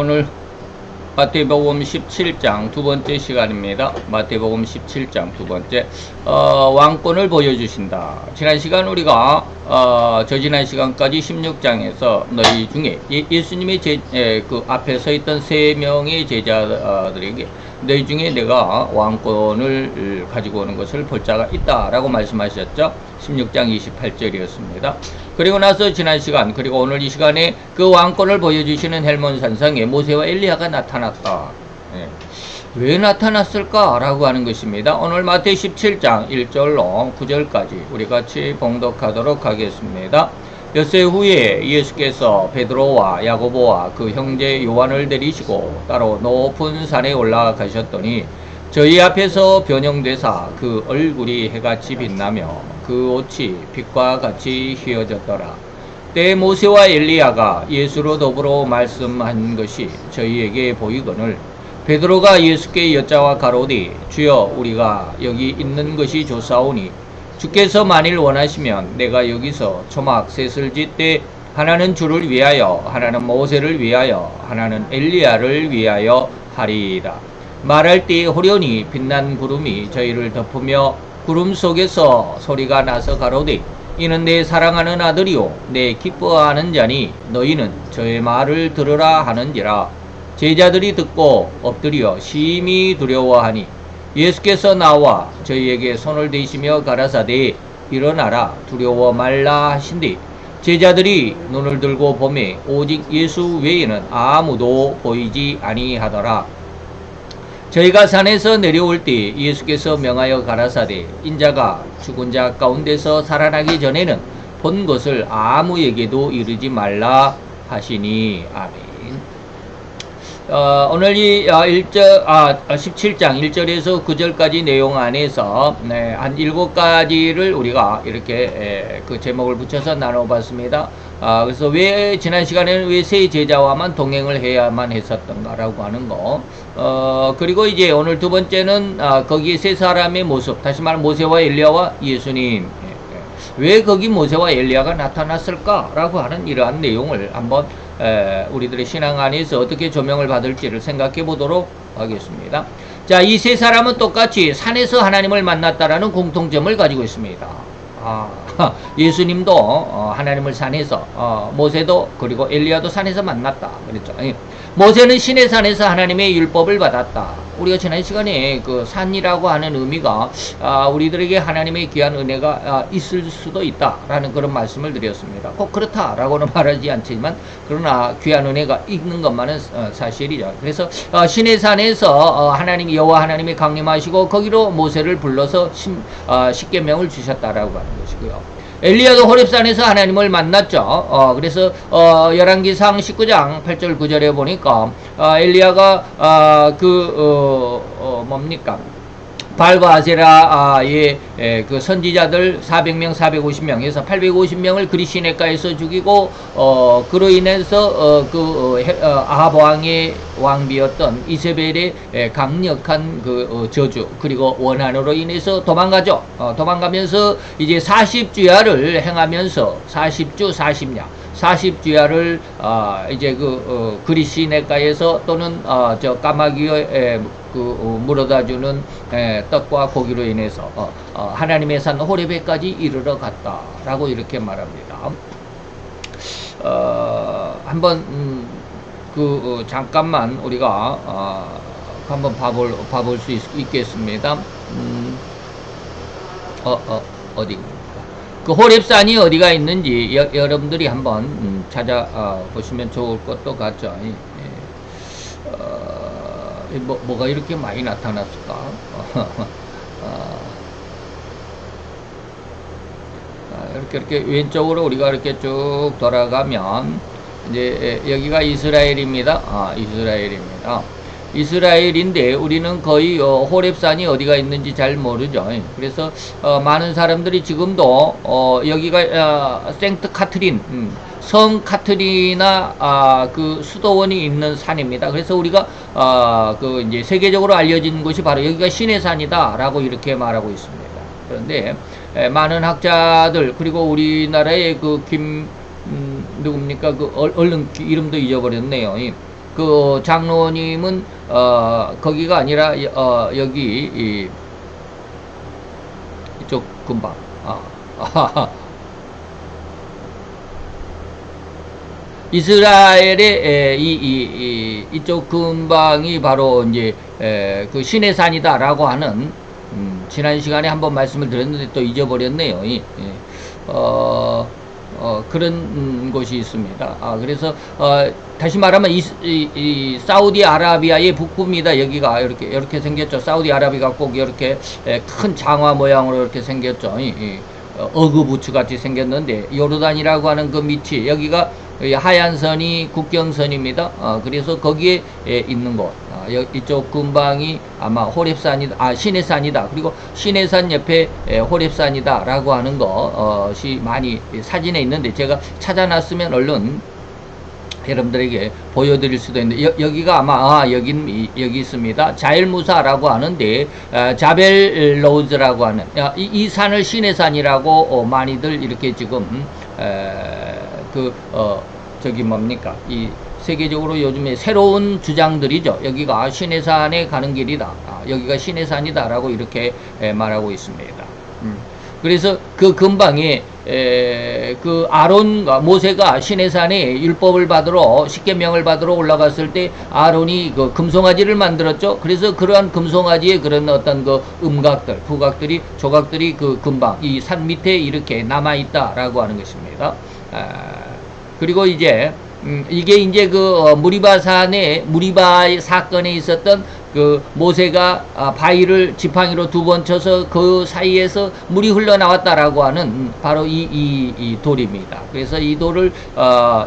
오늘 마태복음 17장 두 번째 시간입니다. 마태복음 17장 두 번째 왕권을 보여주신다. 지난 시간 우리가 지난 시간까지 16장에서 너희 중에 예수님의 그 앞에 서 있던 세 명의 제자들에게 너희 중에 내가 왕권을 가지고 오는 것을 볼 자가 있다라고 말씀하셨죠. 16장 28절이었습니다. 그리고 나서 지난 시간 그리고 오늘 이 시간에 그 왕권을 보여주시는 헬몬 산상에 모세와 엘리야가 나타났다. 왜 나타났을까? 라고 하는 것입니다. 오늘 마태 17장 1절로 9절까지 우리 같이 봉독하도록 하겠습니다. 엿새 후에 예수께서 베드로와 야고보와 그 형제 요한을 데리시고 따로 높은 산에 올라가셨더니 저희 앞에서 변형되사 그 얼굴이 해같이 빛나며 그 옷이 빛과 같이 휘어졌더라. 때 모세와 엘리야가 예수로 더불어 말씀한 것이 저희에게 보이거늘 베드로가 예수께 여짜와 가로되 주여 우리가 여기 있는 것이 좋사오니 주께서 만일 원하시면 내가 여기서 초막 셋을 짓되 하나는 주를 위하여 하나는 모세를 위하여 하나는 엘리야를 위하여 하리이다. 말할 때 호련히 빛난 구름이 저희를 덮으며 구름 속에서 소리가 나서 가로되 이는 내 사랑하는 아들이요 내 기뻐하는 자니 너희는 저의 말을 들으라 하는지라. 제자들이 듣고 엎드려 심히 두려워하니 예수께서 나와 저희에게 손을 대시며 가라사대 일어나라 두려워 말라 하신뒤 제자들이 눈을 들고 보매 오직 예수 외에는 아무도 보이지 아니하더라. 저희가 산에서 내려올 때 예수께서 명하여 가라사대 인자가 죽은 자 가운데서 살아나기 전에는 본 것을 아무에게도 이르지 말라 하시니 아멘. 오늘 이 17장 1절에서 9절까지 내용 안에서 한 7가지를 우리가 이렇게 그 제목을 붙여서 나눠봤습니다. 그래서 왜 지난 시간에는 왜 세 제자와만 동행을 해야만 했었던가라고 하는 거. 그리고 이제 오늘 두 번째는 거기에 세 사람의 모습, 다시 말하면 모세와 엘리야와 예수님. 왜 거기 모세와 엘리야가 나타났을까라고 하는 이러한 내용을 한번 우리들의 신앙 안에서 어떻게 조명을 받을지를 생각해 보도록 하겠습니다. 자, 이 세 사람은 똑같이 산에서 하나님을 만났다라는 공통점을 가지고 있습니다. 예수님도 하나님을 산에서, 모세도 그리고 엘리야도 산에서 만났다 그랬죠. 모세는 시내 산에서 하나님의 율법을 받았다. 우리가 지난 시간에 그 산이라고 하는 의미가 우리들에게 하나님의 귀한 은혜가 있을 수도 있다라는 그런 말씀을 드렸습니다. 꼭 그렇다라고는 말하지 않지만 그러나 귀한 은혜가 있는 것만은 사실이죠. 그래서 시내 산에서 하나님 여호와 하나님이 강림하시고 거기로 모세를 불러서 십계명을 주셨다라고 하는 것이고요. 엘리야도 호렙산에서 하나님을 만났죠. 그래서 열왕기상 19장 8절 9절에 보니까 엘리야가 뭡니까? 발과 아세라의 그 선지자들 400명, 450명에서 850명을 그리 시내가에서 죽이고 그로 인해서 아합 왕의 왕비였던 이세벨의 강력한 그 저주 그리고 원한으로 인해서 도망가죠. 도망가면서 이제 40주야를 행하면서 40주 40냐 40주야를 이제 그리 시내가에서 또는 저 까마귀에 물어다주는 떡과 고기로 인해서 하나님의 산 호렙에까지 이르러 갔다라고 이렇게 말합니다. 한번 잠깐만 우리가 한번 봐볼 수 있겠습니다. 어디입니까? 그 호렙산이 어디가 있는지 여러분들이 한번 찾아보시면 좋을 것도 같죠. 뭐가 이렇게 많이 나타났을까? 이렇게 왼쪽으로 우리가 이렇게 쭉 돌아가면 이제 여기가 이스라엘입니다. 이스라엘입니다. 이스라엘인데 우리는 거의 호렙산이 어디가 있는지 잘 모르죠. 그래서 많은 사람들이 지금도 여기가 생트 카트린 성 카트리나 그 수도원이 있는 산입니다. 그래서 우리가 이제 세계적으로 알려진 곳이 바로 여기가 신의 산이다라고 이렇게 말하고 있습니다. 그런데 많은 학자들 그리고 우리나라의 누굽니까 얼른 이름도 잊어버렸네요. 그 장로님은 거기가 아니라 여기 이쪽 근방 이스라엘의 이쪽 근방이 바로 이제 그 신의 산이다라고 하는 지난 시간에 한번 말씀을 드렸는데 또 잊어버렸네요. 그런 곳이 있습니다. 그래서 다시 말하면 이 사우디아라비아의 북부입니다. 여기가 이렇게 생겼죠. 사우디아라비아가 꼭 이렇게 큰 장화 모양으로 이렇게 생겼죠. 어그부츠 같이 생겼는데 요르단이라고 하는 그 밑이 여기가 하얀 선이 국경선입니다. 그래서 거기에 있는 곳 이쪽 근방이 아마 호렙산이다, 시내산이다. 그리고 시내산 옆에 호렙산이다 라고 하는 것이 많이 사진에 있는데 제가 찾아놨으면 얼른 여러분들에게 보여드릴 수도 있는데 여기가 아마 여기 있습니다. 자일무사라고 하는데 자벨 로즈라고 하는 이 산을 시내산이라고 많이들 이렇게 지금 저기 뭡니까 이 세계적으로 요즘에 새로운 주장들이죠. 여기가 시내산에 가는 길이다. 여기가 시내산이다 라고 이렇게 말하고 있습니다. 그래서 그 근방에 그 아론과 모세가 시내산에 율법을 받으러 십계명을 받으러 올라갔을 때 아론이 그 금송아지를 만들었죠. 그래서 그러한 금송아지의 그런 어떤 그 음각들, 부각들이, 조각들이 그 근방 이 산 밑에 이렇게 남아 있다라고 하는 것입니다. 그리고 이제 이게 이제 그 무리바 사건에 있었던 그 모세가 바위를 지팡이로 2번 쳐서 그 사이에서 물이 흘러나왔다라고 하는 바로 이 돌입니다. 그래서 이 돌을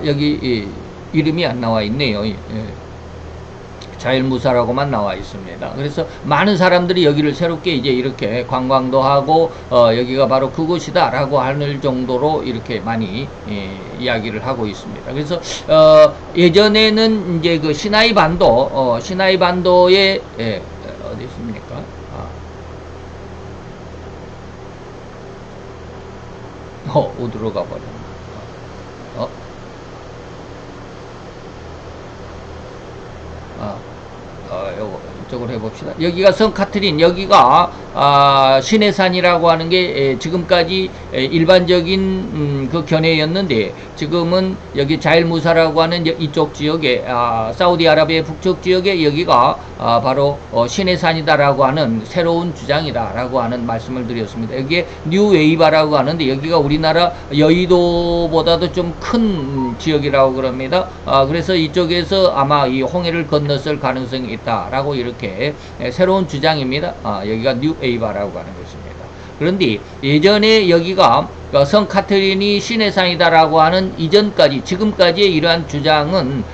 여기 이름이 안 나와 있네요. 자일무사라고만 나와 있습니다. 그래서 많은 사람들이 여기를 새롭게 이제 이렇게 관광도 하고 여기가 바로 그곳이다 라고 할 정도로 이렇게 많이 이야기를 하고 있습니다. 그래서 예전에는 이제 그 시나이 반도에 어디 있습니까? 어디로 가버렸나? 요거 이쪽으로 해봅시다. 여기가 성 카트린, 여기가 시내산이라고 하는 게 지금까지 일반적인 그 견해였는데 지금은 여기 자일무사라고 하는 이쪽 지역에 사우디아라비아 북쪽 지역에 여기가 바로 시내산이다라고 하는 새로운 주장이다라고 하는 말씀을 드렸습니다. 여기에 뉴웨이바라고 하는데 여기가 우리나라 여의도보다도 좀 큰 지역이라고 그럽니다. 그래서 이쪽에서 아마 이 홍해를 건넜을 가능성이 있다라고 이렇게 새로운 주장입니다. 여기가 뉴웨이바라고 하는 것입니다. 그런데 예전에 여기가 성 카트린이 시내산이다라고 하는 이전까지 지금까지의 이러한 주장은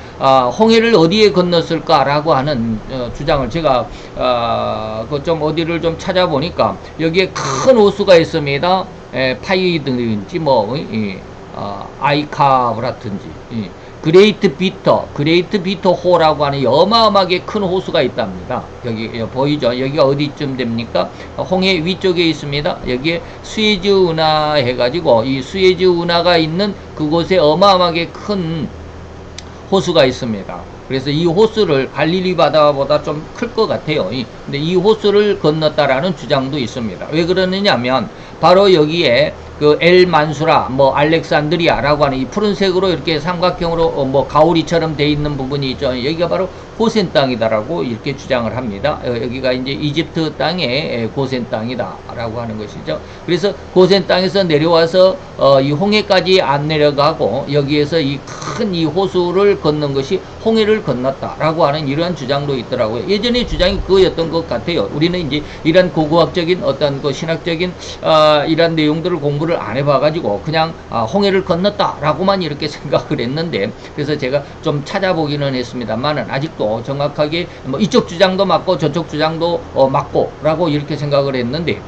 홍해를 어디에 건넜을까라고 하는 주장을 제가 좀 어디를 좀 찾아보니까 여기에 큰 호수가 있습니다. 파이든지 뭐 아이카브라든지 그레이트 비터 호라고 하는 어마어마하게 큰 호수가 있답니다. 여기 보이죠? 여기가 어디쯤 됩니까? 홍해 위쪽에 있습니다. 여기에 수에즈 운하 해가지고 이 수에즈 운하가 있는 그곳에 어마어마하게 큰 호수가 있습니다. 그래서 이 호수를 갈릴리 바다보다 좀 클 것 같아요. 근데 이 호수를 건넜다라는 주장도 있습니다. 왜 그러느냐 하면 바로 여기에 그 엘만수라, 뭐 알렉산드리아라고 하는 이 푸른색으로 이렇게 삼각형으로 뭐 가오리처럼 돼 있는 부분이 있죠. 여기가 바로 고센 땅이다라고 이렇게 주장을 합니다. 여기가 이제 이집트 땅의 고센 땅이다라고 하는 것이죠. 그래서 고센 땅에서 내려와서 이 홍해까지 안 내려가고 여기에서 이 큰 이 호수를 걷는 것이 홍해를 건넜다라고 하는 이러한 주장도 있더라고요. 예전의 주장이 그거였던 것 같아요. 우리는 이제 이런 고고학적인 어떤 그 신학적인 이런 내용들을 공부를 안 해봐가지고 그냥 홍해를 건넜다라고만 이렇게 생각을 했는데 그래서 제가 좀 찾아보기는 했습니다만은 아직도 정확하게 뭐 이쪽 주장도 맞고 저쪽 주장도 맞고라고 이렇게 생각을 했는데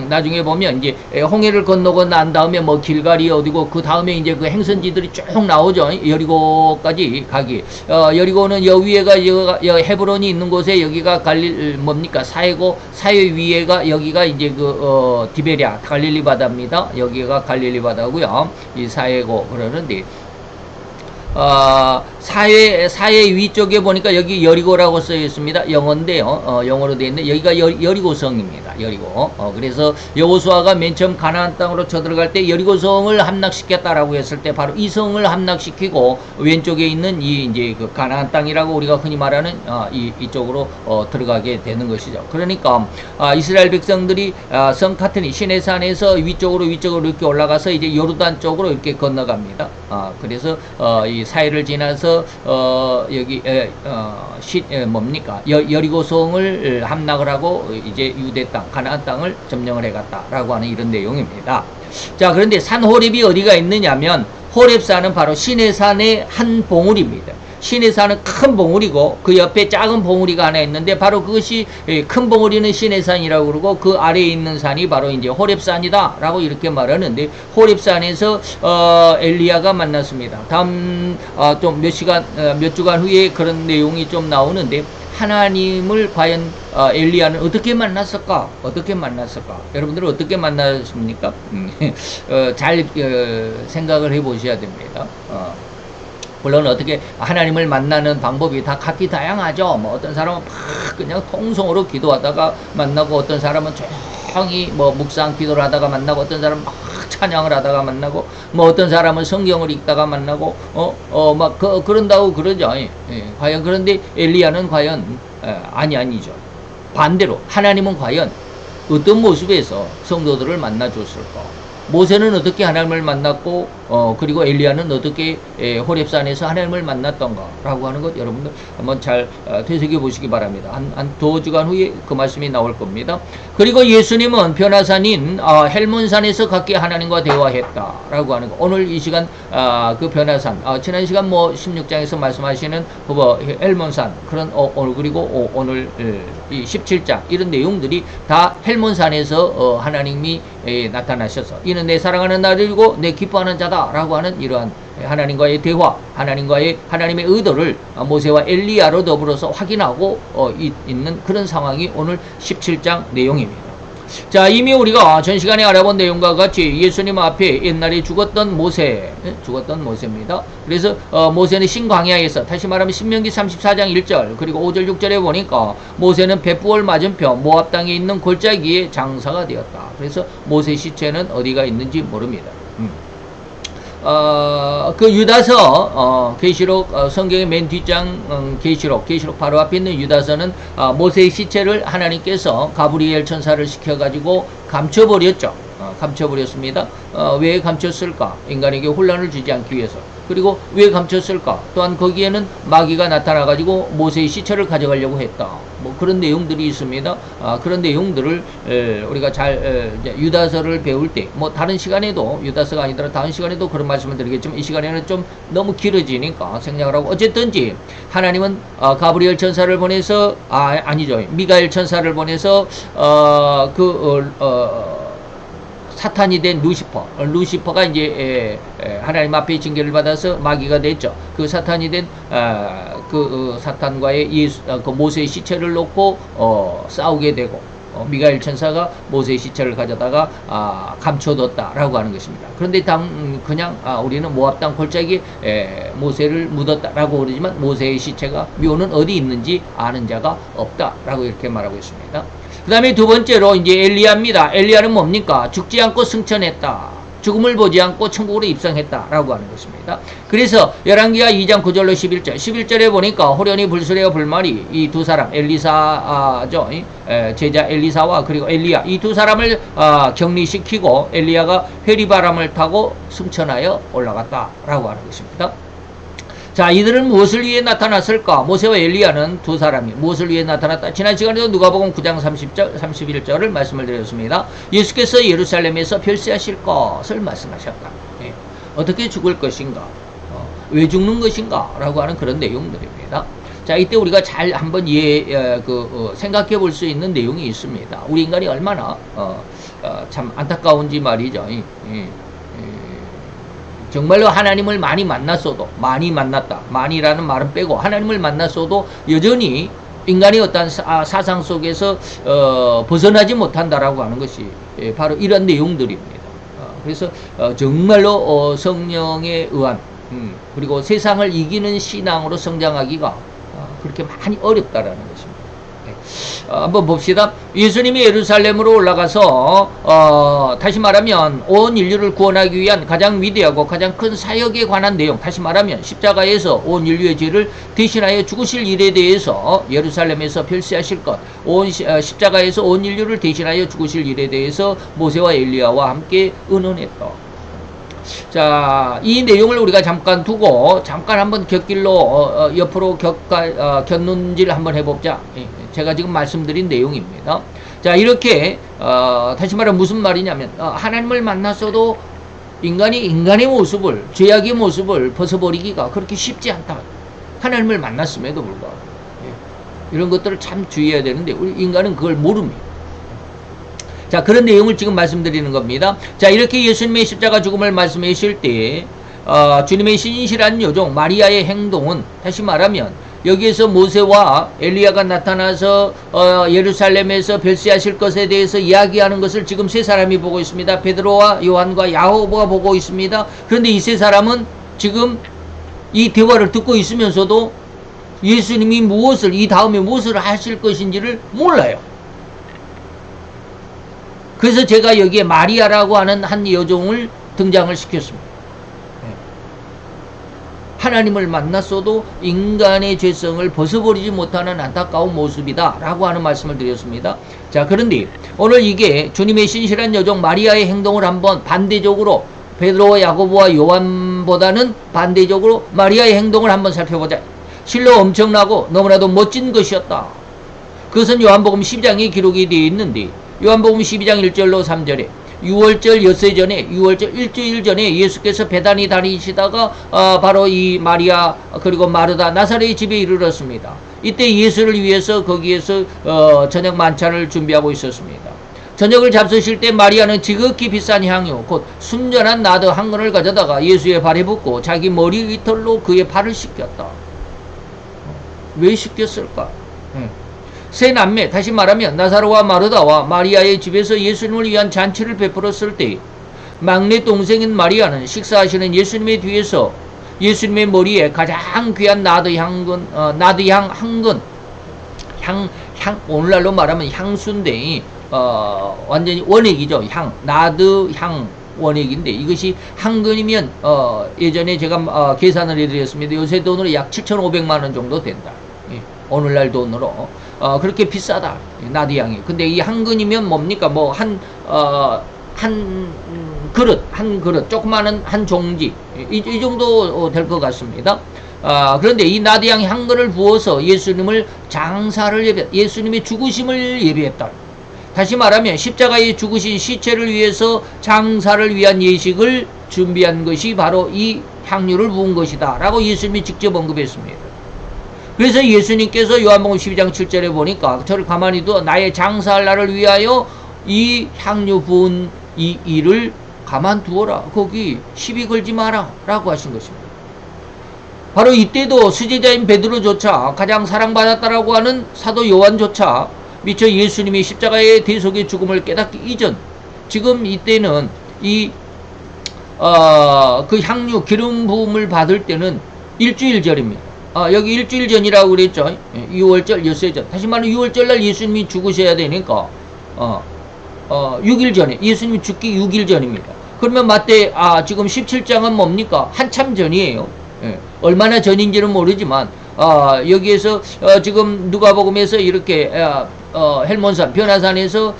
나중에 보면 이제 홍해를 건너고 난 다음에 뭐 길갈이 어디고 그 다음에 이제 그 행선지들이 쭉 나오죠. 여리고까지 가기. 여리고는 여 위에가 헤브론이 있는 곳에 여기가 뭡니까 사해고 사해 위에가 여기가 이제 그 디베랴 갈릴리 바다입니다. 여기가 갈릴리 바다고요. 이 사해고 그러는데 사해 위쪽에 보니까 여기 여리고라고 써 있습니다. 영어인데요. 영어로 되어 있는데 여기가 여리고성입니다. 여리고. 그래서 여호수아가 맨 처음 가나안 땅으로 쳐들어갈 때 여리고성을 함락시켰다라고 했을 때 바로 이 성을 함락시키고 왼쪽에 있는 이 이제 그 가나안 땅이라고 우리가 흔히 말하는 이쪽으로 들어가게 되는 것이죠. 그러니까 이스라엘 백성들이 성 카트니 시내산에서 위쪽으로 이렇게 올라가서 이제 요르단 쪽으로 이렇게 건너갑니다. 그래서 이 사해를 지나서 여기 뭡니까 여리고성을 함락을 하고 이제 유대 땅 가나안 땅을 점령을 해갔다라고 하는 이런 내용입니다. 자, 그런데 산 호렙이 어디가 있느냐면 호렙산은 바로 시내산의 한 봉우리입니다. 시내산은 큰 봉우리고 그 옆에 작은 봉우리가 하나 있는데 바로 그것이 큰 봉우리는 시내산이라고 그러고 그 아래에 있는 산이 바로 이제 호렙산이다 라고 이렇게 말하는데 호렙산에서 엘리야가 만났습니다. 다음 좀 몇 주간 후에 그런 내용이 좀 나오는데 하나님을 과연 엘리야는 어떻게 만났을까? 여러분들은 어떻게 만났습니까? 잘 생각을 해 보셔야 됩니다. 물론 어떻게 하나님을 만나는 방법이 다 각기 다양하죠. 뭐 어떤 사람은 막 그냥 통성으로 기도하다가 만나고 어떤 사람은 조용히 뭐 묵상 기도를 하다가 만나고 어떤 사람은 막 찬양을 하다가 만나고 뭐 어떤 사람은 성경을 읽다가 만나고 막 그런다고 그러죠. 과연 그런데 엘리야는 과연 아니죠. 반대로 하나님은 과연 어떤 모습에서 성도들을 만나 줬을까? 모세는 어떻게 하나님을 만났고 그리고 엘리야는 어떻게 호렙산에서 하나님을 만났던가라고 하는 것 여러분들 한번 잘 되새겨 보시기 바랍니다. 한 두 주간 후에 그 말씀이 나올 겁니다. 그리고 예수님은 변화산인 헬몬산에서 각기 하나님과 대화했다라고 하는 거. 오늘 이 시간 그 변화산 지난 시간 뭐 16장에서 말씀하시는 헬몬산 그런 그리고 오늘 이 17장 이런 내용들이 다 헬몬산에서 하나님이 나타나셔서 이는 내 사랑하는 아들이고 내 기뻐하는 자다라고 하는 이러한 하나님과의 대화, 하나님의 의도를 모세와 엘리야로 더불어서 확인하고 있는 그런 상황이 오늘 17장 내용입니다. 자, 이미 우리가 전 시간에 알아본 내용과 같이 예수님 앞에 옛날에 죽었던 모세입니다. 그래서 모세는 신광야에서 다시 말하면 신명기 34장 1절 그리고 5절 6절에 보니까 모세는 벳부올 맞은편 모압 땅에 있는 골짜기에 장사가 되었다. 그래서 모세 시체는 어디가 있는지 모릅니다. 그 유다서 계시록 성경의 맨 뒷장 계시록 바로 앞에 있는 유다서는 모세의 시체를 하나님께서 가브리엘 천사를 시켜가지고 감춰버렸습니다. 왜 감췄을까? 인간에게 혼란을 주지 않기 위해서. 그리고 왜 감췄을까? 또한 거기에는 마귀가 나타나가지고 모세의 시체를 가져가려고 했다. 뭐 그런 내용들이 있습니다. 그런 내용들을 우리가 잘 유다서를 배울 때, 뭐 다른 시간에도 유다서가 아니더라도 다른 시간에도 그런 말씀을 드리겠지만 이 시간에는 좀 너무 길어지니까 생략을 하고 어쨌든지 하나님은 가브리엘 천사를 보내서 아니죠 미가엘 천사를 보내서 사탄이 된 루시퍼가 이제 하나님 앞에 징계를 받아서 마귀가 됐죠. 그 사탄이 된 사탄과의 그 모세의 시체를 놓고 싸우게 되고 미가엘 천사가 모세의 시체를 가져다가 감춰뒀다라고 하는 것입니다. 그런데 그냥 우리는 모압 땅 골짜기에 모세를 묻었다라고 그러지만 모세의 시체가 묘는 어디 있는지 아는 자가 없다라고 이렇게 말하고 있습니다. 그 다음에 두 번째로 이제 엘리야입니다. 엘리야는 뭡니까? 죽지 않고 승천했다. 죽음을 보지 않고 천국으로 입성했다라고 하는 것입니다. 그래서 열왕기하 2장 9절로 11절에 보니까 호련히 불수레와 불말이 이 두 사람 엘리사죠. 제자 엘리사와 그리고 엘리야 이 두 사람을 격리시키고 엘리야가 회리바람을 타고 승천하여 올라갔다라고 하는 것입니다. 자, 이들은 무엇을 위해 나타났을까? 모세와 엘리야는 두 사람이 무엇을 위해 나타났다? 지난 시간에도 누가복음 9장 30절, 31절을 말씀을 드렸습니다. 예수께서 예루살렘에서 별세하실 것을 말씀하셨다. 어떻게 죽을 것인가? 왜 죽는 것인가? 라고 하는 그런 내용들입니다. 자, 이때 우리가 잘 한번 생각해 볼 수 있는 내용이 있습니다. 우리 인간이 얼마나 참 안타까운지 말이죠. 정말로 하나님을 많이 만났다. 많이라는 말은 빼고 하나님을 만났어도 여전히 인간의 어떤 사상 속에서 벗어나지 못한다라고 하는 것이 바로 이런 내용들입니다. 그래서 정말로 성령에 의한 그리고 세상을 이기는 신앙으로 성장하기가 그렇게 많이 어렵다라는 것입니다. 한번 봅시다. 예수님이 예루살렘으로 올라가서 다시 말하면 온 인류를 구원하기 위한 가장 위대하고 가장 큰 사역에 관한 내용, 다시 말하면 십자가에서 온 인류의 죄를 대신하여 죽으실 일에 대해서 예루살렘에서 별세하실 것, 십자가에서 온 인류를 대신하여 죽으실 일에 대해서 모세와 엘리야와 함께 의논했다. 자, 이 내용을 우리가 잠깐 두고 잠깐 한번 곁길로 옆으로 곁눈질 한번 해보자. 제가 지금 말씀드린 내용입니다. 자, 이렇게 다시 말하면 무슨 말이냐면 하나님을 만났어도 인간의 모습을, 죄악의 모습을 벗어버리기가 그렇게 쉽지 않다. 하나님을 만났음에도 불구하고 이런 것들을 참 주의해야 되는데 우리 인간은 그걸 모릅니다. 자, 그런 내용을 지금 말씀드리는 겁니다. 자, 이렇게 예수님의 십자가 죽음을 말씀해 주실 때 주님의 신실한 여종 마리아의 행동은 다시 말하면 여기에서 모세와 엘리야가 나타나서 예루살렘에서 별세하실 것에 대해서 이야기하는 것을 지금 세 사람이 보고 있습니다. 베드로와 요한과 야고보가 보고 있습니다. 그런데 이 세 사람은 지금 이 대화를 듣고 있으면서도 예수님이 무엇을, 이 다음에 무엇을 하실 것인지를 몰라요. 그래서 제가 여기에 마리아라고 하는 한 여종을 등장을 시켰습니다. 하나님을 만났어도 인간의 죄성을 벗어버리지 못하는 안타까운 모습이다 라고 하는 말씀을 드렸습니다. 자, 그런데 오늘 이게 주님의 신실한 여종 마리아의 행동을 한번 반대적으로 베드로와 야고보와 요한보다는 반대적으로 마리아의 행동을 한번 살펴보자. 실로 엄청나고 너무나도 멋진 것이었다. 그것은 요한복음 12장에 기록이 되어 있는데 요한복음 12장 1절로 3절에 6월절 엿새 전에 6월절 일주일 전에 예수께서 베다니 다니시다가 바로 이 마리아 그리고 마르다 나사렛의 집에 이르렀습니다. 이때 예수를 위해서 거기에서 저녁 만찬을 준비하고 있었습니다. 저녁을 잡수실 때 마리아는 지극히 비싼 향유 곧 순전한 나드 한 근을 가져다가 예수의 발에 붓고 자기 머리 위털로 그의 발을 씻겼다. 왜 씻겼을까? 세 남매, 다시 말하면 나사로와 마르다와 마리아의 집에서 예수님을 위한 잔치를 베풀었을 때 막내 동생인 마리아는 식사하시는 예수님의 뒤에서 예수님의 머리에 가장 귀한 나드향 한 근, 오늘날로 말하면 향수인데 완전히 원액이죠. 나드향 원액인데 이것이 한 근이면 예전에 제가 계산을 해드렸습니다. 요새 돈으로 약 7,500만 원 정도 된다. 오늘날 돈으로 그렇게 비싸다 나드향이. 근데 이 한 근이면 뭡니까? 뭐 한 그릇 조그마한 한 종지 이 정도 될 것 같습니다. 그런데 이 나드향 한 근을 부어서 예수님의 죽으심을 예비했다. 다시 말하면 십자가에 죽으신 시체를 위해서 장사를 위한 예식을 준비한 것이 바로 이 향유를 부은 것이다 라고 예수님이 직접 언급했습니다. 그래서 예수님께서 요한복음 12장 7절에 보니까 저를 가만히 두어 나의 장사할 날을 위하여 이 향유 부은 이 일을 가만두어라. 거기 시비 걸지 마라 라고 하신 것입니다. 바로 이때도 수제자인 베드로조차 가장 사랑받았다라고 하는 사도 요한조차 미처 예수님이 십자가의 대속의 죽음을 깨닫기 이전 지금 이때는 그 향유 기름 부음을 받을 때는 일주일 전입니다. 여기 일주일 전이라고 그랬죠. 6월절 엿새 전. 다시 말하면 6월절 날 예수님이 죽으셔야 되니까 6일 전에 예수님이 죽기 6일 전입니다. 그러면 맞대 지금 17장은 뭡니까? 한참 전이에요. 얼마나 전인지는 모르지만 여기에서 지금 누가복음에서 이렇게 헬몬산 변화산에서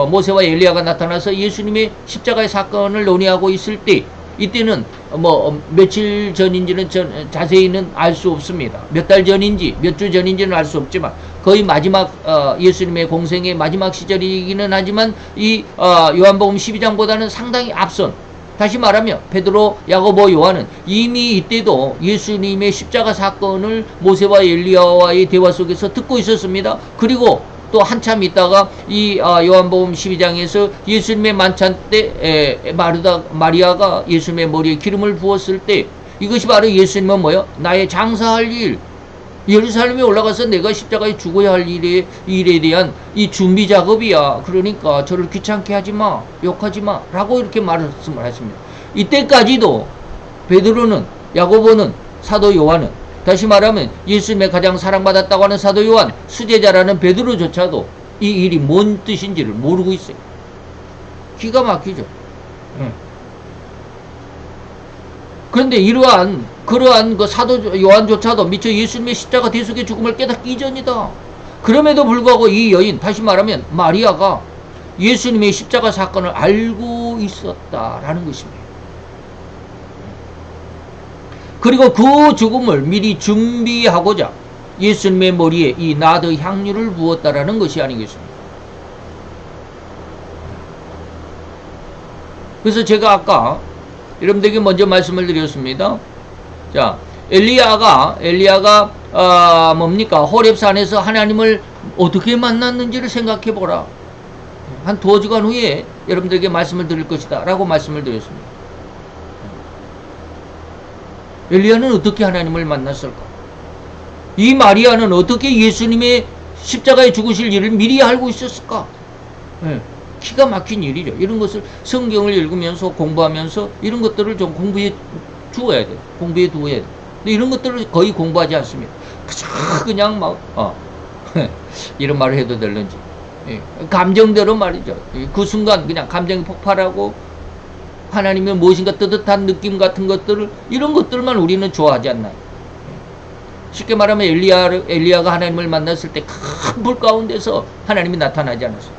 모세와 엘리야가 나타나서 예수님의 십자가의 사건을 논의하고 있을 때 이때는 뭐 며칠 전인지는 자세히는 알 수 없습니다. 몇 달 전인지 몇 주 전인지는 알 수 없지만 거의 마지막 예수님의 공생의 마지막 시절이기는 하지만 이 요한복음 12장보다는 상당히 앞선, 다시 말하면 베드로, 야고보, 요한은 이미 이때도 예수님의 십자가 사건을 모세와 엘리야와의 대화 속에서 듣고 있었습니다. 그리고 또 한참 있다가 이 요한복음 12장에서 예수님의 만찬 때 마리아가 예수님의 머리에 기름을 부었을 때 이것이 바로 예수님은 뭐요? 나의 장사할 일, 예루살렘에 올라가서 내가 십자가에 죽어야 할 일에 대한 이 준비 작업이야. 그러니까 저를 귀찮게 하지 마, 욕하지 마 라고 이렇게 말씀을 하십니다. 이때까지도 베드로는 야고보는, 사도 요한은, 다시 말하면 예수님의 가장 사랑받았다고 하는 사도 요한, 수제자라는 베드로조차도 이 일이 뭔 뜻인지를 모르고 있어요. 기가 막히죠. 그런데 그러한 그 사도 요한조차도 미처 예수님의 십자가 대속의 죽음을 깨닫기 이전이다. 그럼에도 불구하고 이 여인, 다시 말하면 마리아가 예수님의 십자가 사건을 알고 있었다라는 것입니다. 그리고 그 죽음을 미리 준비하고자 예수님의 머리에 이 나드 향유를 부었다라는 것이 아니겠습니까? 그래서 제가 아까 여러분들에게 먼저 말씀을 드렸습니다. 자, 엘리야가 뭡니까? 호렙산에서 하나님을 어떻게 만났는지를 생각해 보라. 한 2주간 후에 여러분들에게 말씀을 드릴 것이다 라고 말씀을 드렸습니다. 엘리야는 어떻게 하나님을 만났을까? 이 마리아는 어떻게 예수님의 십자가에 죽으실 일을 미리 알고 있었을까? 기가 막힌 일이죠. 이런 것을 성경을 읽으면서 공부하면서 이런 것들을 좀 공부해 두어야 돼. 공부해 두어야 돼. 근데 이런 것들을 거의 공부하지 않습니다. 그냥 막 이런 말을 해도 될는지 감정대로 말이죠. 그 순간 그냥 감정이 폭발하고 하나님의 무엇인가 뜨뜻한 느낌 같은 것들을, 이런 것들만 우리는 좋아하지 않나요? 쉽게 말하면 엘리야가 하나님을 만났을 때 큰 불 가운데서 하나님이 나타나지 않았어요.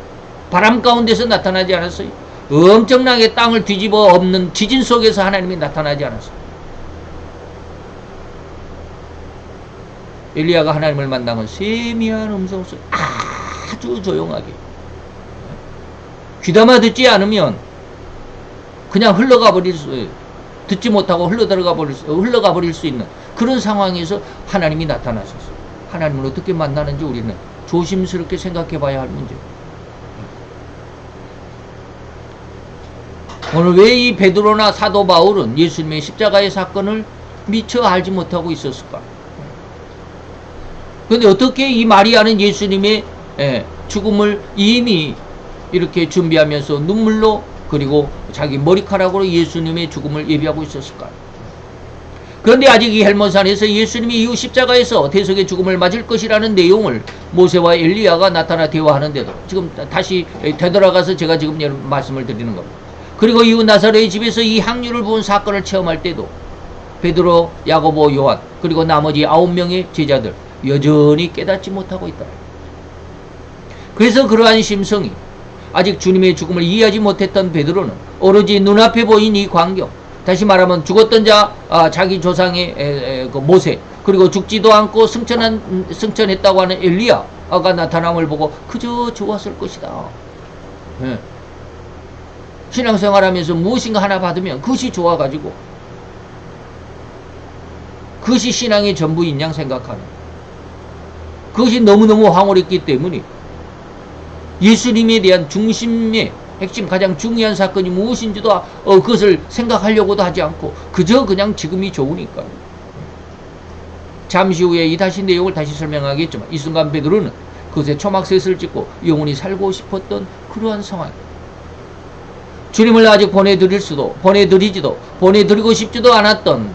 바람 가운데서 나타나지 않았어요. 엄청나게 땅을 뒤집어 엎는 지진 속에서 하나님이 나타나지 않았어요. 엘리야가 하나님을 만난 건 세미한 음성 속 아주 조용하게, 귀담아 듣지 않으면 그냥 흘러가 버릴 수, 듣지 못하고 흘러가 버릴 수 있는 그런 상황에서 하나님이 나타나셨어요. 하나님을 어떻게 만나는지 우리는 조심스럽게 생각해 봐야 할 문제. 오늘 왜 이 베드로나 사도 바울은 예수님의 십자가의 사건을 미처 알지 못하고 있었을까? 그런데 어떻게 이 마리아는 예수님의 죽음을 이미 이렇게 준비하면서 눈물로, 그리고 자기 머리카락으로 예수님의 죽음을 예비하고 있었을까? 그런데 아직 이 헬몬산에서 예수님이 이후 십자가에서 대속의 죽음을 맞을 것이라는 내용을 모세와 엘리야가 나타나 대화하는데도 지금 다시 되돌아가서 제가 지금 말씀을 드리는 겁니다. 그리고 이후 나사로의 집에서 이 향유를 부은 사건을 체험할 때도 베드로, 야고보, 요한, 그리고 나머지 9명의 제자들 여전히 깨닫지 못하고 있다. 그래서 그러한 심성이 아직 주님의 죽음을 이해하지 못했던 베드로는 오로지 눈앞에 보인 이 광경, 다시 말하면 죽었던 자기 조상의 그 모세, 그리고 죽지도 않고 승천했다고 하는 엘리야가 나타남을 보고 그저 좋았을 것이다. 신앙생활하면서 무엇인가 하나 받으면 그것이 좋아가지고 그것이 신앙의 전부인 양 생각하는, 그것이 너무너무 황홀했기 때문에 예수님에 대한 중심의 핵심, 가장 중요한 사건이 무엇인지도 그것을 생각하려고도 하지 않고 그저 그냥 지금이 좋으니까. 잠시 후에 이 다시 내용을 다시 설명하겠지만 이 순간 베드로는 그것에 초막셋을 짓고 영원히 살고 싶었던 그러한 상황. 주님을 아직 보내드리고 싶지도 않았던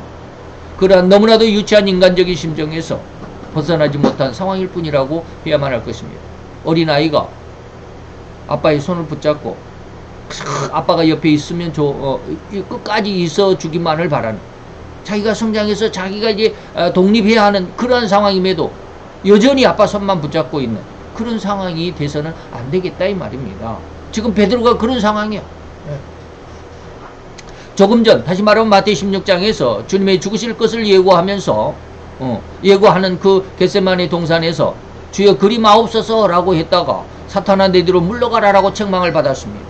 그러한 너무나도 유치한 인간적인 심정에서 벗어나지 못한 상황일 뿐이라고 해야만 할 것입니다. 어린아이가 아빠의 손을 붙잡고 아빠가 옆에 있으면 끝까지 있어 주기만을 바라는, 자기가 성장해서 자기가 이제 독립해야 하는 그러한 상황임에도 여전히 아빠 손만 붙잡고 있는 그런 상황이 돼서는 안 되겠다 이 말입니다. 지금 베드로가 그런 상황이야. 조금 전, 다시 말하면 마태 16장에서 주님의 죽으실 것을 예고하면서 예고하는 그 겟세마네 동산에서 주여 그리 마옵소서 라고 했다가 사탄아 내 뒤로 물러가라라고 책망을 받았습니다.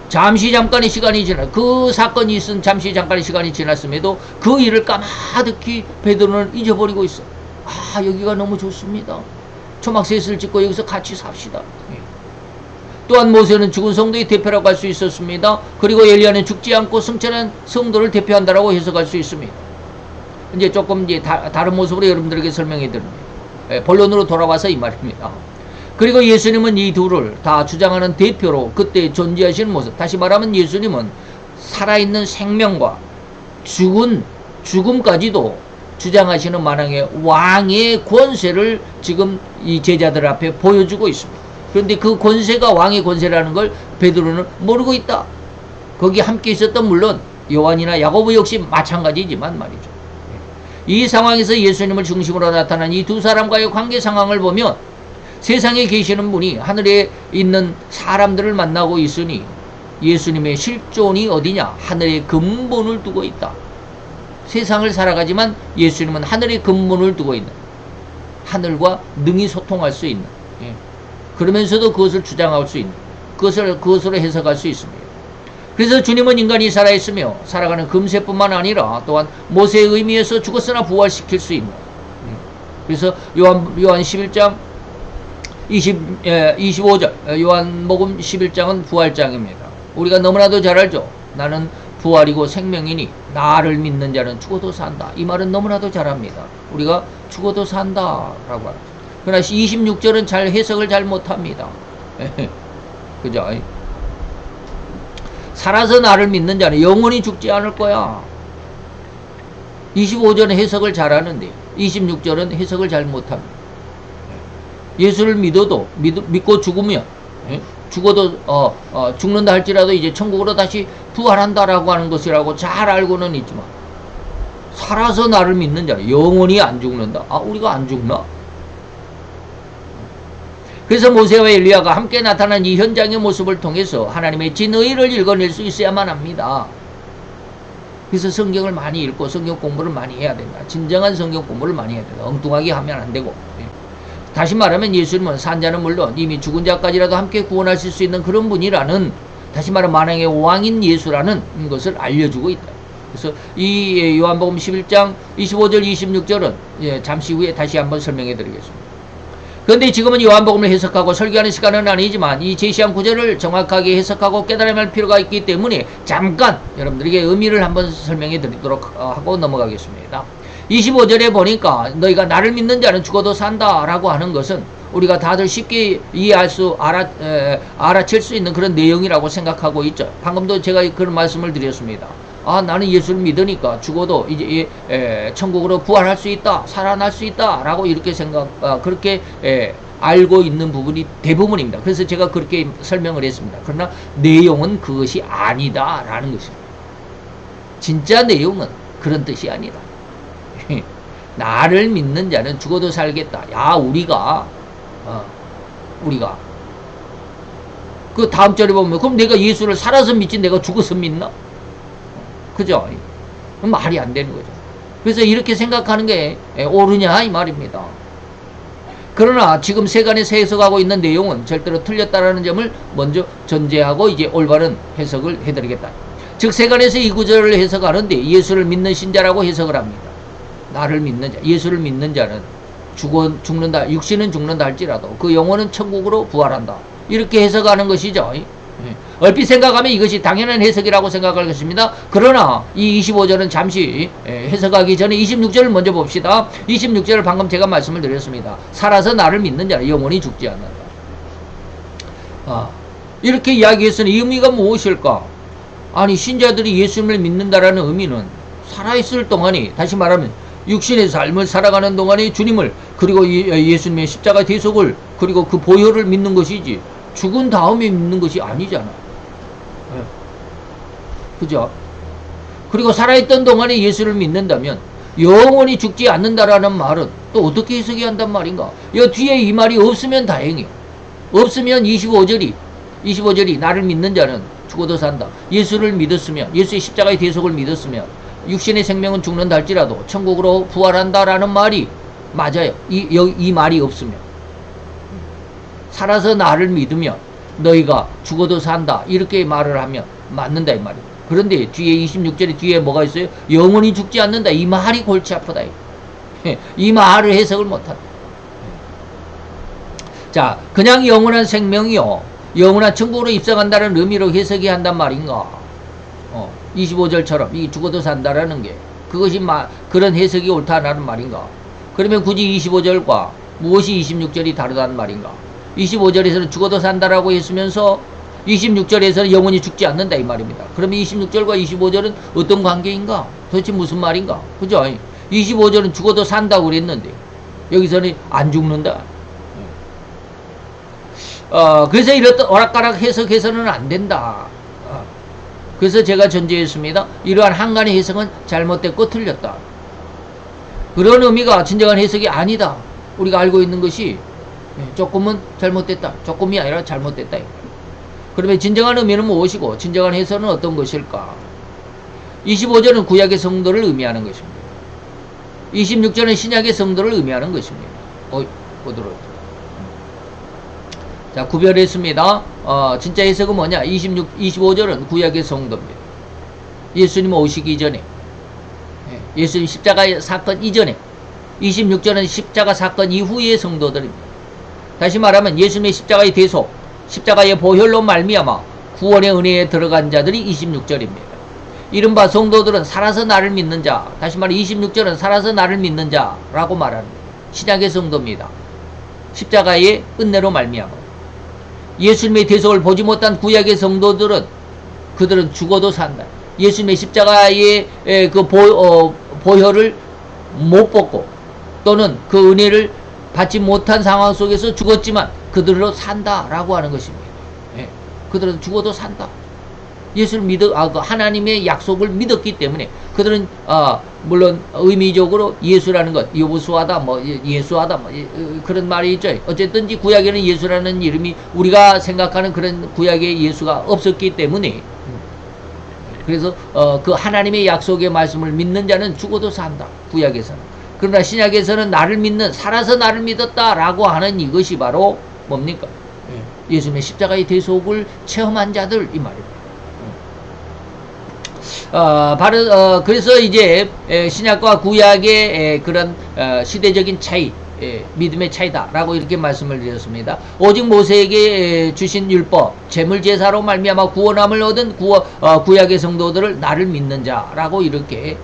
잠깐의 시간이 지나, 그 사건이 있은 잠깐의 시간이 지났음에도 그 일을 까마득히 베드로는 잊어버리고 있어. 여기가 너무 좋습니다. 초막셋을 짓고 여기서 같이 삽시다. 또한 모세는 죽은 성도의 대표라고 할 수 있었습니다. 그리고 엘리야는 죽지 않고 승천한 성도를 대표한다라고 해석할 수 있습니다. 이제 조금 다른 모습으로 여러분들에게 설명해 드립니다. 본론으로 돌아와서 이 말입니다. 그리고 예수님은 이 둘을 다 주장하는 대표로 그때 존재하시는 모습, 다시 말하면 예수님은 살아있는 생명과 죽음까지도 주장하시는 만왕의 왕의 권세를 지금 이 제자들 앞에 보여주고 있습니다. 그런데 그 권세가 왕의 권세라는 걸 베드로는 모르고 있다. 거기 함께 있었던 물론 요한이나 야고보 역시 마찬가지지만 말이죠. 이 상황에서 예수님을 중심으로 나타난 이 두 사람과의 관계 상황을 보면 세상에 계시는 분이 하늘에 있는 사람들을 만나고 있으니 예수님의 실존이 어디냐? 하늘의 근본을 두고 있다. 세상을 살아가지만 예수님은 하늘의 근본을 두고 있는, 하늘과 능히 소통할 수 있는, 그러면서도 그것을 주장할 수 있는, 그것으로 해석할 수 있습니다. 그래서 주님은 인간이 살아있으며 살아가는 금세뿐만 아니라 또한 모세의 의미에서 죽었으나 부활시킬 수 있는, 그래서 요한 11장 25절 요한복음 11장은 부활장입니다. 우리가 너무나도 잘 알죠. 나는 부활이고 생명이니 나를 믿는 자는 죽어도 산다. 이 말은 너무나도 잘합니다. 우리가 죽어도 산다라고 하죠. 그러나 26절은 잘 해석을 잘 못합니다. 그죠? 살아서 나를 믿는 자는 영원히 죽지 않을 거야. 25절은 해석을 잘하는데 26절은 해석을 잘 못합니다. 예수를 믿어도 믿고 죽으면 죽어도 죽는다 할지라도 이제 천국으로 다시 부활한다라고 하는 것이라고 잘 알고는 있지만 살아서 나를 믿는 자는 영원히 안 죽는다. 아, 우리가 안 죽나? 그래서 모세와 엘리야가 함께 나타난 이 현장의 모습을 통해서 하나님의 진의를 읽어낼 수 있어야만 합니다. 그래서 성경을 많이 읽고 성경 공부를 많이 해야 된다. 진정한 성경 공부를 많이 해야 된다. 엉뚱하게 하면 안 되고. 다시 말하면 예수님은 산자는 물론 이미 죽은 자까지라도 함께 구원하실 수 있는 그런 분이라는, 다시 말하면 만왕의 왕인 예수라는 것을 알려주고 있다. 그래서 이 요한복음 11장 25절 26절은 잠시 후에 다시 한번 설명해 드리겠습니다. 그런데 지금은 요한복음을 해석하고 설교하는 시간은 아니지만 이 제시한 구절을 정확하게 해석하고 깨달아야 할 필요가 있기 때문에 잠깐 여러분들에게 의미를 한번 설명해 드리도록 하고 넘어가겠습니다. 25절에 보니까 너희가 나를 믿는 자는 죽어도 산다 라고 하는 것은 우리가 다들 쉽게 이해할 수 알아챌 수 있는 그런 내용이라고 생각하고 있죠. 방금도 제가 그런 말씀을 드렸습니다. 아, 나는 예수를 믿으니까 죽어도 이제 천국으로 부활할 수 있다, 살아날 수 있다 라고 이렇게 그렇게 알고 있는 부분이 대부분입니다. 그래서 제가 그렇게 설명을 했습니다. 그러나 내용은 그것이 아니다 라는 것입니다. 진짜 내용은 그런 뜻이 아니다. 나를 믿는 자는 죽어도 살겠다. 야, 우리가 그 다음 절에 보면 그럼 내가 예수를 살아서 믿지 내가 죽어서 믿나? 그죠? 말이 안 되는 거죠. 그래서 이렇게 생각하는 게 옳으냐 이 말입니다. 그러나 지금 세간에서 해석하고 있는 내용은 절대로 틀렸다라는 점을 먼저 전제하고 이제 올바른 해석을 해드리겠다. 즉 세간에서 이 구절을 해석하는데 예수를 믿는 신자라고 해석을 합니다. 나를 믿는 자, 예수를 믿는 자는 죽는다, 육신은 죽는다 할지라도 그 영혼은 천국으로 부활한다. 이렇게 해석하는 것이죠. 얼핏 생각하면 이것이 당연한 해석이라고 생각하겠습니다. 그러나 이 25절은 잠시 해석하기 전에 26절을 먼저 봅시다. 26절을 방금 제가 말씀을 드렸습니다. 살아서 나를 믿는 자는 영원히 죽지 않는다. 이렇게 이야기했으니 이 의미가 무엇일까? 아니, 신자들이 예수님을 믿는다라는 의미는 살아있을 동안이, 다시 말하면 육신의 삶을 살아가는 동안에 주님을, 그리고 예수님의 십자가 대속을, 그리고 그 보혈을 믿는 것이지 죽은 다음에 믿는 것이 아니잖아. 그죠? 그리고 살아있던 동안에 예수를 믿는다면 영원히 죽지 않는다라는 말은 또 어떻게 해석해야 한단 말인가? 이 뒤에 이 말이 없으면 다행이에요. 없으면 25절이 나를 믿는 자는 죽어도 산다. 예수를 믿었으면, 예수의 십자가의 대속을 믿었으면 육신의 생명은 죽는다 할지라도 천국으로 부활한다라는 말이 맞아요. 이 말이 없으면. 살아서 나를 믿으면 너희가 죽어도 산다 이렇게 말을 하면 맞는다 이 말이에요. 그런데 뒤에 26절에 뒤에 뭐가 있어요? 영원히 죽지 않는다. 이 말이 골치 아프다. 이 말을 해석을 못한다. 자, 그냥 영원한 생명이요, 영원한 천국으로 입성한다는 의미로 해석해야 한단 말인가? 25절처럼 이 죽어도 산다라는 게 그것이 그런 해석이 옳다라는 말인가? 그러면 굳이 25절과 무엇이 26절이 다르다는 말인가? 25절에서는 죽어도 산다라고 했으면서 26절에서는 영원히 죽지 않는다 이 말입니다. 그러면 26절과 25절은 어떤 관계인가? 도대체 무슨 말인가? 그죠? 25절은 죽어도 산다고 그랬는데 여기서는 안 죽는다. 그래서 이렇다 오락가락 해석해서는 안 된다. 그래서 제가 전제했습니다. 이러한 한간의 해석은 잘못됐고 틀렸다. 그런 의미가 진정한 해석이 아니다. 우리가 알고 있는 것이 조금은 잘못됐다. 조금이 아니라 잘못됐다. 그러면 진정한 의미는 무엇이고 진정한 해석은 어떤 것일까? 25절은 구약의 성도를 의미하는 것입니다. 26절은 신약의 성도를 의미하는 것입니다. 보도록. 자, 구별했습니다. 진짜 해석은 뭐냐? 25절은 구약의 성도입니다. 예수님 오시기 전에, 예수님 십자가 사건 이전에, 26절은 십자가 사건 이후의 성도들입니다. 다시 말하면 예수님의 십자가의 대속, 십자가의 보혈로 말미암아 구원의 은혜에 들어간 자들이 26절입니다. 이른바 성도들은 살아서 나를 믿는 자, 다시 말해 26절은 살아서 나를 믿는 자라고 말합니다. 신약의 성도입니다. 십자가의 은혜로 말미암아. 예수님의 대속을 보지 못한 구약의 성도들은 그들은 죽어도 산다. 예수님의 십자가의 그 보혈을 못 벗고 또는 그 은혜를 받지 못한 상황 속에서 죽었지만 그들로 산다라고 하는 것입니다. 그들은 죽어도 산다. 예수를 하나님의 약속을 믿었기 때문에 그들은 물론 의미적으로 예수라는 것, 여보수하다, 예수하다, 그런 말이 있죠. 어쨌든지 구약에는 예수라는 이름이 우리가 생각하는 그런 구약의 예수가 없었기 때문에 그래서 그 하나님의 약속의 말씀을 믿는 자는 죽어도 산다. 구약에서는. 그러나 신약에서는 나를 믿는, 살아서 나를 믿었다라고 하는 이것이 바로 뭡니까? 예수님의 십자가의 대속을 체험한 자들 이 말입니다. 그래서 이제 신약과 구약의 그런 시대적인 차이, 믿음의 차이다라고 이렇게 말씀을 드렸습니다. 오직 모세에게 주신 율법, 제물제사로 말미암아 구원함을 얻은 구약의 성도들을 나를 믿는 자라고 이렇게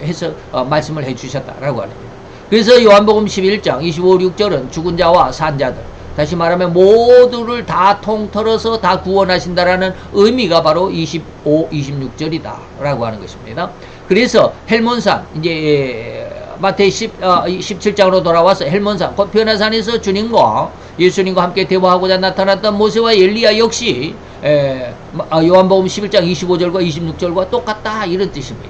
해서 말씀을 해주셨다라고 합니다. 그래서 요한복음 11장 25, 6절은 죽은 자와 산 자들, 다시 말하면 모두를 다 통틀어서 다 구원하신다라는 의미가 바로 25, 26절이다 라고 하는 것입니다. 그래서 헬몬산, 이제 마태이 17장으로 돌아와서 헬몬산, 곧 변화산에서 주님과 예수님과 함께 대화하고자 나타났던 모세와 엘리야 역시 요한복음 11장 25절과 26절과 똑같다 이런 뜻입니다.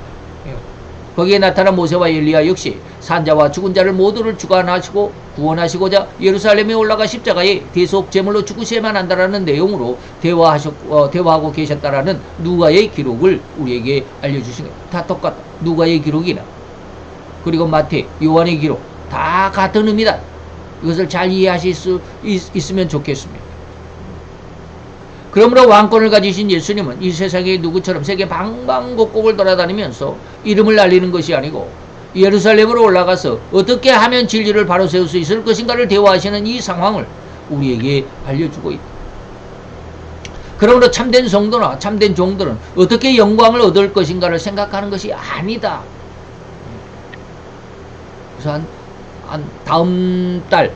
거기에 나타난 모세와 엘리야 역시 산자와 죽은 자를 모두를 주관하시고 구원하시고자 예루살렘에 올라가 십자가에 대속 제물로 죽으셔야만 한다라는 내용으로 대화하고 계셨다라는 누가의 기록을 우리에게 알려주신 거예요. 다 똑같다. 누가의 기록이나 그리고 마태, 요한의 기록 다 같은 의미다. 이것을 잘 이해하실 수 있으면 좋겠습니다. 그러므로 왕권을 가지신 예수님은 이 세상의 누구처럼 세계 방방곡곡을 돌아다니면서 이름을 알리는 것이 아니고 예루살렘으로 올라가서 어떻게 하면 진리를 바로 세울 수 있을 것인가를 대화하시는 이 상황을 우리에게 알려주고 있다. 그러므로 참된 성도나 참된 종들은 어떻게 영광을 얻을 것인가를 생각하는 것이 아니다. 그래서 한 다음 달,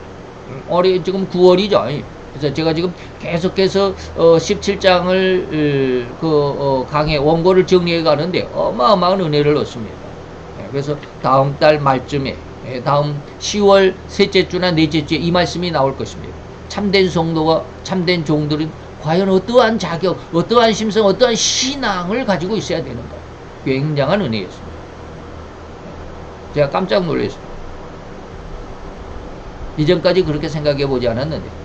지금 9월이죠. 그래서 제가 지금 계속해서 17장을 강의 원고를 정리해 가는데 어마어마한 은혜를 얻습니다. 그래서 다음 달 말쯤에 다음 10월 셋째 주나 넷째 주에 이 말씀이 나올 것입니다. 참된 성도와 참된 종들은 과연 어떠한 자격, 어떠한 심성, 어떠한 신앙을 가지고 있어야 되는가. 굉장한 은혜였습니다. 제가 깜짝 놀랐습니다. 이전까지 그렇게 생각해 보지 않았는데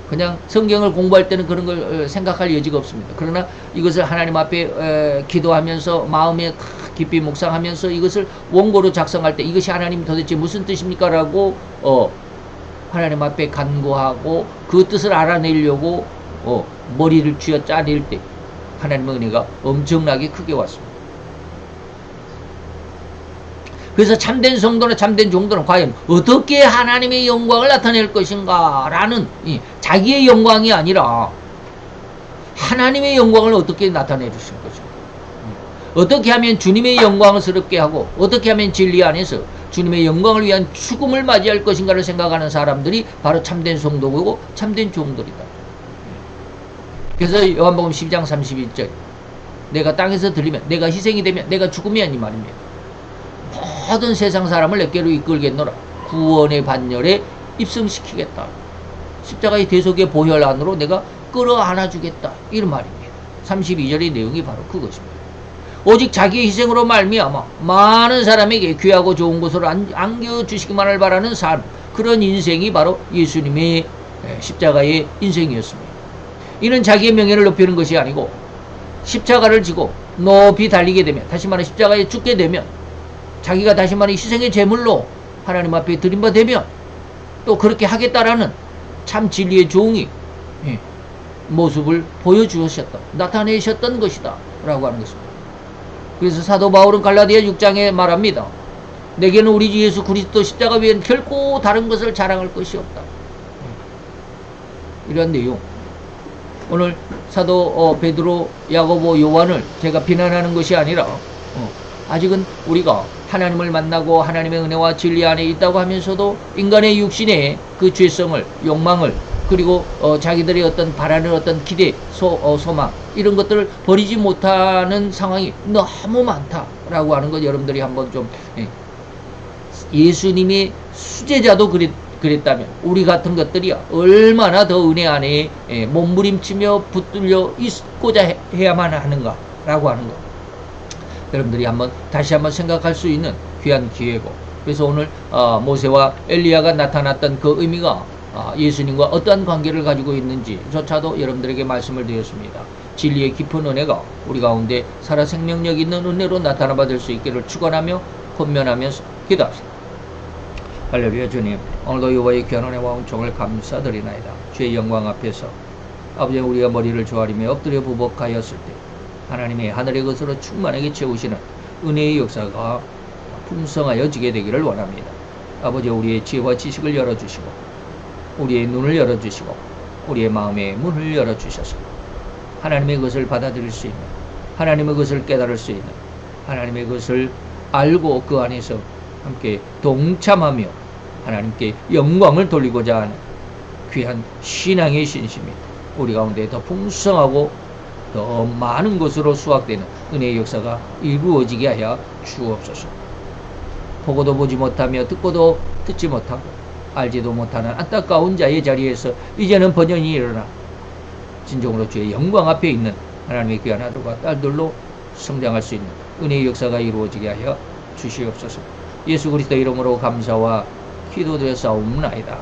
그냥 성경을 공부할 때는 그런 걸 생각할 여지가 없습니다. 그러나 이것을 하나님 앞에 기도하면서 마음에 깊이 묵상하면서 이것을 원고로 작성할 때 이것이 하나님 도대체 무슨 뜻입니까? 라고 하나님 앞에 간구하고 그 뜻을 알아내려고 머리를 쥐어 짜낼 때 하나님의 은혜가 엄청나게 크게 왔습니다. 그래서 참된 성도나 참된 종들은 과연 어떻게 하나님의 영광을 나타낼 것인가 라는 자기의 영광이 아니라 하나님의 영광을 어떻게 나타내 주실 것인가, 어떻게 하면 주님의 영광스럽게 하고 어떻게 하면 진리 안에서 주님의 영광을 위한 죽음을 맞이할 것인가를 생각하는 사람들이 바로 참된 성도고 참된 종들이다. 그래서 요한복음 12장 31절 내가 땅에서 들리면, 내가 희생이 되면, 내가 죽으면 이 말입니다. 모든 세상 사람을 내게로 이끌겠노라. 구원의 반열에 입성시키겠다. 십자가의 대속의 보혈 안으로 내가 끌어안아 주겠다. 이런 말입니다. 32절의 내용이 바로 그것입니다. 오직 자기의 희생으로 말미암아 많은 사람에게 귀하고 좋은 것으로 안겨주시기만을 바라는 삶, 그런 인생이 바로 예수님의 십자가의 인생이었습니다. 이는 자기의 명예를 높이는 것이 아니고 십자가를 지고 높이 달리게 되면, 다시 말해 십자가에 죽게 되면, 자기가 다시 말해 희생의 제물로 하나님 앞에 드림바 되면 또 그렇게 하겠다라는 참 진리의 종이 모습을 보여주셨다, 나타내셨던 것이다 라고 하는 것입니다. 그래서 사도 바울은 갈라디아 6장에 말합니다. 내게는 우리 주 예수 그리스도 십자가 외에는 결코 다른 것을 자랑할 것이 없다. 이런 내용. 오늘 사도 베드로, 야고보, 요한을 제가 비난하는 것이 아니라 아직은 우리가 하나님을 만나고 하나님의 은혜와 진리 안에 있다고 하면서도 인간의 육신의 그 죄성을, 욕망을, 그리고 자기들의 어떤 바라는 어떤 기대, 소망, 이런 것들을 버리지 못하는 상황이 너무 많다라고 하는 것, 여러분들이 한번 좀, 예수님의 수제자도 그랬다면 우리 같은 것들이야 얼마나 더 은혜 안에 몸부림치며 붙들려 있고자 해야만 하는가 라고 하는 것, 여러분들이 다시 한번 생각할 수 있는 귀한 기회고, 그래서 오늘 모세와 엘리야가 나타났던 그 의미가 예수님과 어떠한 관계를 가지고 있는지 조차도 여러분들에게 말씀을 드렸습니다. 진리의 깊은 은혜가 우리 가운데 살아 생명력 있는 은혜로 나타나 받을 수 있기를 축원하며 권면하면서 기도합시다. 할렐루야. 주님, 오늘도 여호와의 귀한 은혜와 은총을 감사드리나이다. 주의 영광 앞에서 아버지, 우리가 머리를 조아리며 엎드려 부복하였을 때 하나님의 하늘의 것으로 충만하게 채우시는 은혜의 역사가 풍성하여지게 되기를 원합니다. 아버지, 우리의 지혜와 지식을 열어주시고 우리의 눈을 열어주시고 우리의 마음의 문을 열어주셔서 하나님의 것을 받아들일 수 있는, 하나님의 것을 깨달을 수 있는, 하나님의 것을 알고 그 안에서 함께 동참하며 하나님께 영광을 돌리고자 하는 귀한 신앙의 신심이 우리 가운데 더 풍성하고 더 많은 것으로 수확되는 은혜의 역사가 이루어지게 하여 주옵소서. 보고도 보지 못하며 듣고도 듣지 못하고 알지도 못하는 안타까운 자의 자리에서 이제는 번영이 일어나 진정으로 주의 영광 앞에 있는 하나님의 귀한 아들과 딸들로 성장할 수 있는 은혜의 역사가 이루어지게 하여 주시옵소서. 예수 그리스도 이름으로 감사와 기도드려 싸움나이다.